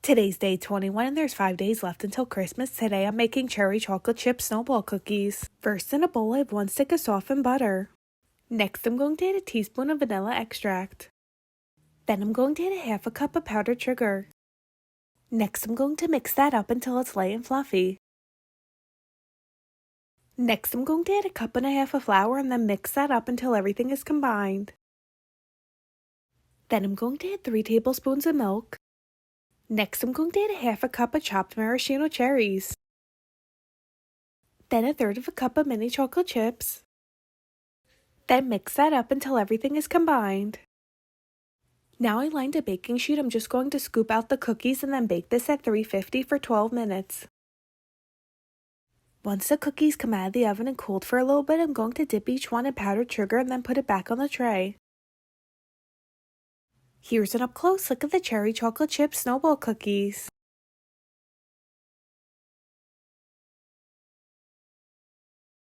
Today's day 21 and there's 5 days left until Christmas. Today I'm making cherry chocolate chip snowball cookies. First in a bowl I have 1 stick of softened butter. Next I'm going to add a teaspoon of vanilla extract. Then I'm going to add a half a cup of powdered sugar. Next I'm going to mix that up until it's light and fluffy. Next I'm going to add a cup and a half of flour and then mix that up until everything is combined. Then I'm going to add 3 tablespoons of milk. Next I'm going to add a half a cup of chopped maraschino cherries. Then a third of a cup of mini chocolate chips. Then mix that up until everything is combined. Now I lined a baking sheet. I'm just going to scoop out the cookies and then bake this at 350 for 12 minutes. Once the cookies come out of the oven and cooled for a little bit, I'm going to dip each one in powdered sugar and then put it back on the tray. Here's an up close look at the cherry chocolate chip snowball cookies.